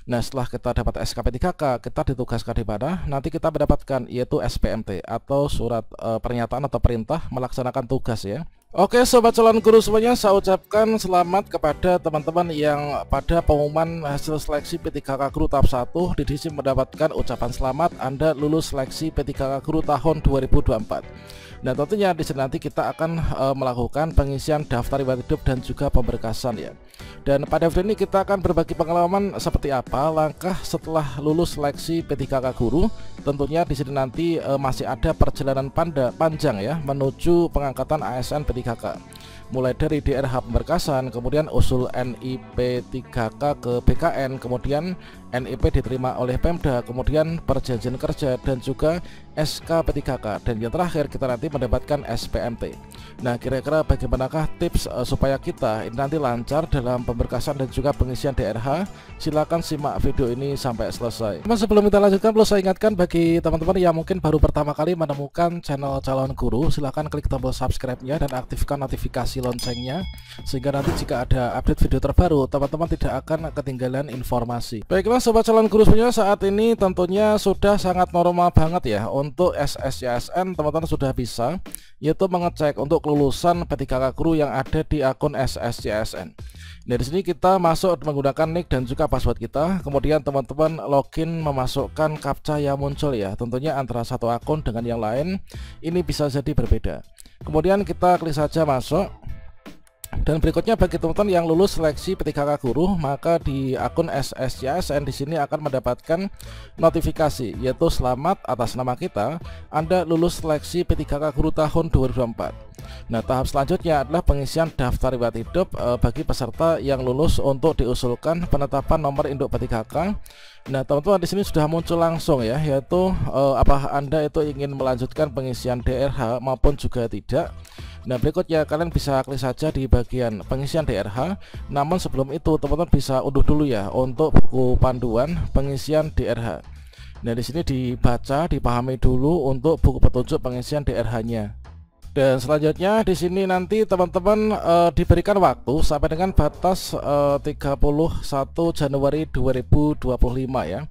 Nah, setelah kita dapat SKP3K, kita ditugaskan di mana? Nanti kita mendapatkan yaitu SPMT atau surat pernyataan atau perintah melaksanakan tugas ya. Oke sobat calon guru semuanya, saya ucapkan selamat kepada teman-teman yang pada pengumuman hasil seleksi P3K Guru tahap 1 di sini mendapatkan ucapan selamat Anda lulus seleksi P3K Guru tahun 2024. Nah tentunya di sini nanti kita akan melakukan pengisian daftar riwayat hidup dan juga pemberkasan ya. Dan pada video ini kita akan berbagi pengalaman seperti apa langkah setelah lulus seleksi P3K Guru. Tentunya di sini nanti masih ada perjalanan panjang ya menuju pengangkatan ASN P3K. Mulai dari DRH pemberkasan, kemudian usul NIP 3K ke BKN, kemudian NIP diterima oleh Pemda, kemudian perjanjian kerja dan juga SK P3K, dan yang terakhir kita nanti mendapatkan SPMT. Nah kira-kira bagaimanakah tips supaya kita ini nanti lancar dalam pemberkasan dan juga pengisian DRH? Silahkan simak video ini sampai selesai. Sebelum kita lanjutkan, perlu saya ingatkan bagi teman-teman yang mungkin baru pertama kali menemukan channel calon guru, silahkan klik tombol subscribe-nya dan aktifkan notifikasi loncengnya, sehingga nanti jika ada update video terbaru teman-teman tidak akan ketinggalan informasi. Baiklah sobat calon guru semuanya, saat ini tentunya sudah sangat normal banget ya untuk SSCSN. Teman-teman sudah bisa yaitu mengecek untuk kelulusan P3K Guru yang ada di akun SSCSN. Nah di sini kita masuk menggunakan nick dan juga password kita, kemudian teman-teman login memasukkan captcha yang muncul ya. Tentunya antara satu akun dengan yang lain ini bisa jadi berbeda. Kemudian kita klik saja masuk. Dan berikutnya bagi teman-teman yang lulus seleksi P3K Guru, maka di akun SSCSN di sini akan mendapatkan notifikasi yaitu selamat atas nama kita, Anda lulus seleksi P3K Guru tahun 2024. Nah, tahap selanjutnya adalah pengisian daftar riwayat hidup bagi peserta yang lulus untuk diusulkan penetapan nomor induk P3K. Nah, teman-teman di sini sudah muncul langsung ya, yaitu apa Anda itu ingin melanjutkan pengisian DRH maupun juga tidak. Nah berikutnya kalian bisa klik saja di bagian pengisian DRH. Namun sebelum itu teman-teman bisa unduh dulu ya untuk buku panduan pengisian DRH. Nah di sini dibaca, dipahami dulu untuk buku petunjuk pengisian DRH-nya. Dan selanjutnya di sini nanti teman-teman diberikan waktu sampai dengan batas 31 Januari 2025 ya.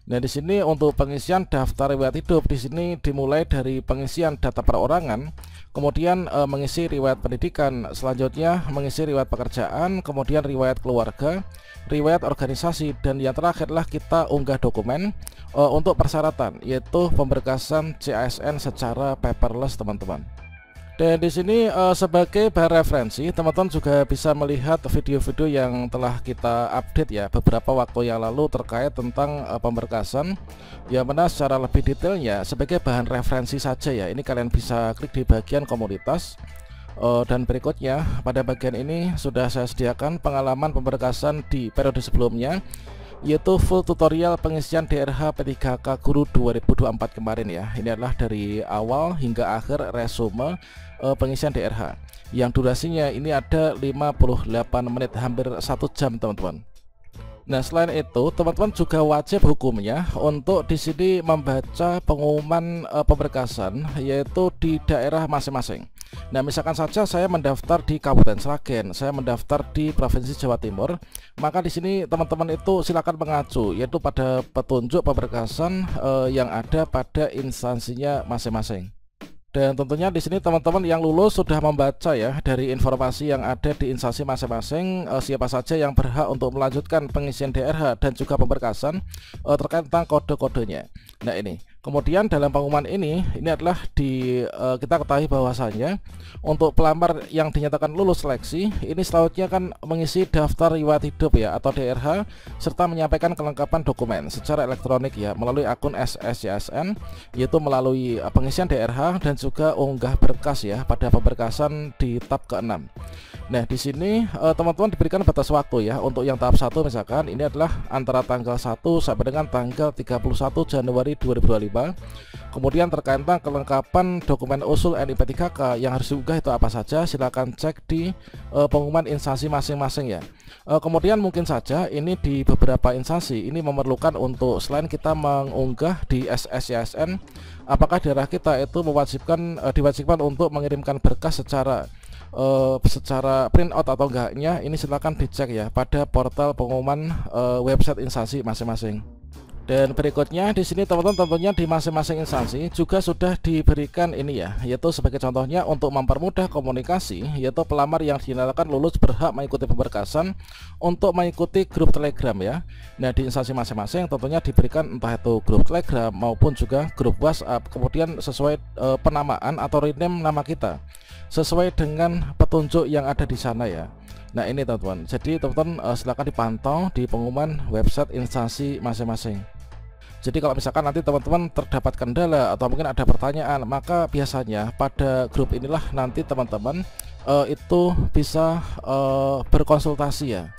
Nah di sini untuk pengisian daftar riwayat hidup di sini dimulai dari pengisian data perorangan, kemudian mengisi riwayat pendidikan, selanjutnya mengisi riwayat pekerjaan, kemudian riwayat keluarga, riwayat organisasi, dan yang terakhir adalah kita unggah dokumen untuk persyaratan yaitu pemberkasan CASN secara paperless teman-teman. Dan di sini sebagai bahan referensi, teman-teman juga bisa melihat video-video yang telah kita update ya beberapa waktu yang lalu terkait tentang pemberkasan, yang mana secara lebih detailnya sebagai bahan referensi saja ya. Ini kalian bisa klik di bagian komunitas. Dan berikutnya pada bagian ini sudah saya sediakan pengalaman pemberkasan di periode sebelumnya, yaitu full tutorial pengisian DRH P3K Guru 2024 kemarin ya. Ini adalah dari awal hingga akhir resume pengisian DRH yang durasinya ini ada 58 menit, hampir 1 jam teman-teman. Nah selain itu teman-teman juga wajib hukumnya untuk di sini membaca pengumuman pemberkasan yaitu di daerah masing-masing. Nah misalkan saja saya mendaftar di Kabupaten Sragen, saya mendaftar di Provinsi Jawa Timur, maka di sini teman-teman itu silakan mengacu yaitu pada petunjuk pemberkasan yang ada pada instansinya masing-masing. Dan tentunya di sini teman-teman yang lulus sudah membaca ya dari informasi yang ada di instansi masing-masing, siapa saja yang berhak untuk melanjutkan pengisian DRH dan juga pemberkasan terkait tentang kode-kodenya. Nah ini kemudian dalam pengumuman ini adalah kita ketahui bahwasannya untuk pelamar yang dinyatakan lulus seleksi ini selanjutnya kan mengisi daftar riwayat hidup ya atau DRH serta menyampaikan kelengkapan dokumen secara elektronik ya melalui akun SSCSN, yaitu melalui pengisian DRH dan juga unggah berkas ya pada pemberkasan di tab ke-6. Nah di sini teman-teman diberikan batas waktu ya untuk yang tahap 1 misalkan ini adalah antara tanggal 1 sampai dengan tanggal 31 Januari 2025. Kemudian terkait tentang kelengkapan dokumen usul NIP 3K yang harus diunggah itu apa saja, silakan cek di pengumuman instansi masing-masing ya. Kemudian mungkin saja ini di beberapa instansi ini memerlukan untuk selain kita mengunggah di SSCSN, apakah daerah kita itu diwajibkan untuk mengirimkan berkas secara secara print out atau enggaknya, ini silahkan dicek ya pada portal pengumuman website instansi masing-masing. Dan berikutnya di sini teman-teman, tentunya di masing-masing instansi juga sudah diberikan ini ya, yaitu sebagai contohnya untuk mempermudah komunikasi, yaitu pelamar yang dinyatakan lulus berhak mengikuti pemberkasan untuk mengikuti grup Telegram ya. Nah, di instansi masing-masing tentunya diberikan entah itu grup Telegram maupun juga grup WhatsApp, kemudian sesuai penamaan atau rename nama kita sesuai dengan petunjuk yang ada di sana ya. Nah, ini teman-teman, jadi teman-teman silakan dipantau di pengumuman website instansi masing-masing. Jadi kalau misalkan nanti teman-teman terdapat kendala atau mungkin ada pertanyaan, maka biasanya pada grup inilah nanti teman-teman itu bisa berkonsultasi ya.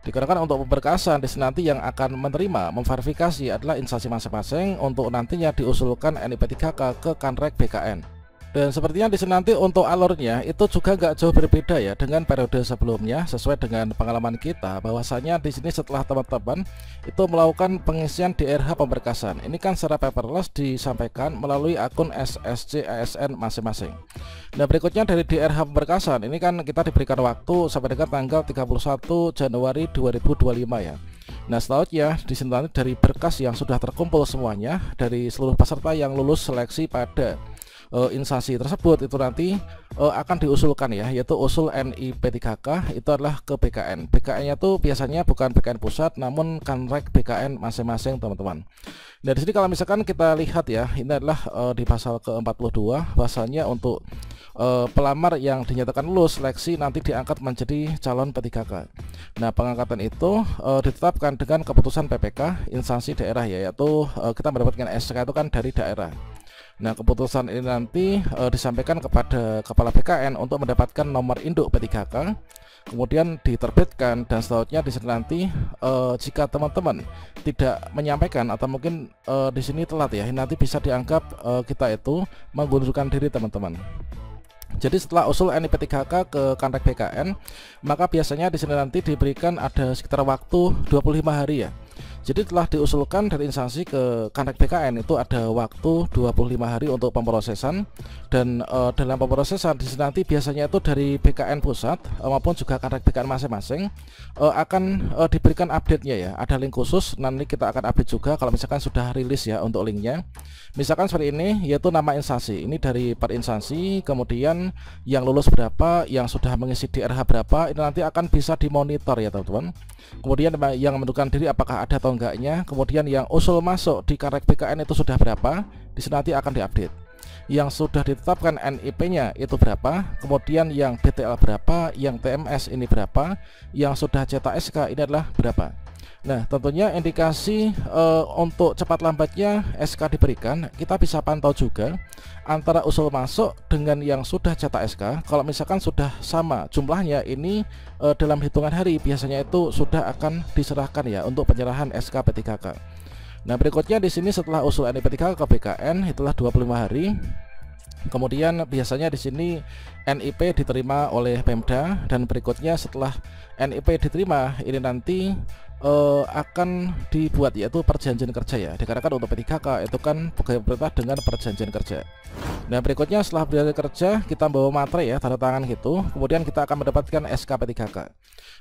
Dikarenakan untuk pemberkasan di sini nanti yang akan menerima memverifikasi adalah instansi masing-masing untuk nantinya diusulkan NIP3K ke Kanrek BKN. Dan sepertinya di sini nanti untuk alurnya itu juga nggak jauh berbeda ya dengan periode sebelumnya, sesuai dengan pengalaman kita bahwasanya di sini setelah teman-teman itu melakukan pengisian DRH pemberkasan, ini kan secara paperless disampaikan melalui akun SSC ASN masing-masing. Nah, berikutnya dari DRH pemberkasan ini kan kita diberikan waktu sampai dengan tanggal 31 Januari 2025 ya. Nah, selanjutnya di sini nanti dari berkas yang sudah terkumpul semuanya dari seluruh peserta yang lulus seleksi pada instansi tersebut itu nanti akan diusulkan ya, yaitu usul NIP3K itu adalah ke BKN. BKN-nya tuh biasanya bukan BKN pusat namun Kanrek BKN masing-masing teman-teman. Nah, di sini kalau misalkan kita lihat ya, ini adalah di pasal ke-42 bahasanya untuk pelamar yang dinyatakan lulus seleksi nanti diangkat menjadi calon P3K. Nah, pengangkatan itu ditetapkan dengan keputusan PPK instansi daerah ya, yaitu kita mendapatkan SK itu kan dari daerah. Nah, keputusan ini nanti disampaikan kepada Kepala BKN untuk mendapatkan nomor induk P3K, kemudian diterbitkan, dan selanjutnya di sini nanti jika teman-teman tidak menyampaikan atau mungkin di sini telat ya, nanti bisa dianggap kita itu mengundurkan diri teman-teman. Jadi setelah usul NIP3K ke Kanrek BKN, maka biasanya di sini nanti diberikan ada sekitar waktu 25 hari ya. Jadi telah diusulkan dari instansi ke Kanrek BKN itu ada waktu 25 hari untuk pemrosesan, dan dalam pemrosesan di sini nanti biasanya itu dari BKN pusat maupun juga Kanrek BKN masing-masing akan diberikan update-nya ya. Ada link khusus, nanti kita akan update juga kalau misalkan sudah rilis ya untuk linknya. Misalkan seperti ini, yaitu nama instansi, ini dari per instansi, kemudian yang lulus berapa, yang sudah mengisi DRH berapa, ini nanti akan bisa dimonitor ya teman-teman. Kemudian yang menentukan diri apakah ada atau enggaknya, kemudian yang usul masuk di Kanrek BKN itu sudah berapa, di sini nanti akan diupdate. Yang sudah ditetapkan NIP-nya itu berapa, kemudian yang BTL berapa, yang TMS ini berapa, yang sudah cetak SK ini adalah berapa. Nah, tentunya indikasi untuk cepat lambatnya SK diberikan, kita bisa pantau juga antara usul masuk dengan yang sudah cetak SK. Kalau misalkan sudah sama jumlahnya, ini dalam hitungan hari biasanya itu sudah akan diserahkan ya untuk penyerahan SK P3K. Nah, berikutnya di sini setelah usul NIP3K ke BKN itulah 25 hari. Kemudian biasanya di sini NIP diterima oleh Pemda, dan berikutnya setelah NIP diterima ini nanti akan dibuat yaitu perjanjian kerja ya, dikarenakan untuk P3K itu kan pegawai pemerintah dengan perjanjian kerja. Nah, berikutnya setelah perjanjian kerja kita bawa materai ya, tanda tangan gitu, kemudian kita akan mendapatkan SK P3K.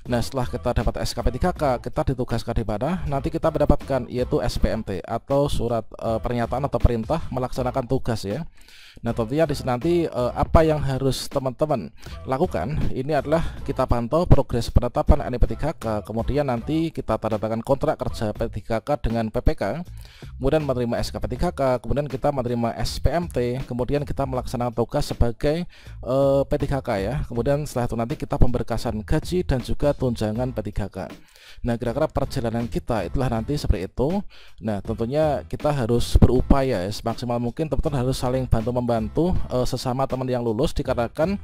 Nah, setelah kita dapat SK P3K, kita ditugaskan di mana? Nanti kita mendapatkan yaitu SPMT atau surat pernyataan atau perintah melaksanakan tugas ya. Nah, tentunya di sini nanti apa yang harus teman-teman lakukan ini adalah kita pantau progres penetapan NIP3K, kemudian nanti kita tanda tangan kontrak kerja P3K dengan PPK, kemudian menerima SK P3K, kemudian kita menerima SPMT, kemudian kita melaksanakan tugas sebagai P3K ya. Kemudian setelah itu nanti kita pemberkasan gaji dan juga tunjangan P3K. Nah, kira-kira perjalanan kita itulah nanti seperti itu. Nah, tentunya kita harus berupaya ya, semaksimal mungkin teman-teman harus saling bantu-membantu sesama teman yang lulus, dikarenakan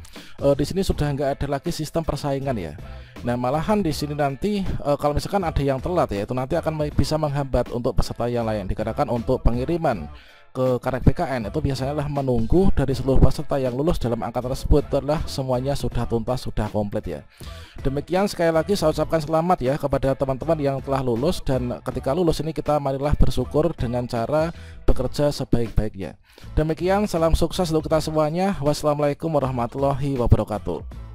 di sini sudah nggak ada lagi sistem persaingan ya. Nah, malahan di sini nanti kalau misalkan ada yang telat ya, itu nanti akan bisa menghambat untuk peserta yang lain, dikarenakan untuk pengiriman ke Kanrek BKN itu biasanya lah menunggu dari seluruh peserta yang lulus dalam angkatan tersebut adalah semuanya sudah tuntas, sudah komplit ya. Demikian sekali lagi saya ucapkan selamat ya kepada teman-teman yang telah lulus, dan ketika lulus ini kita marilah bersyukur dengan cara bekerja sebaik-baiknya. Demikian, salam sukses untuk kita semuanya. Wassalamualaikum warahmatullahi wabarakatuh.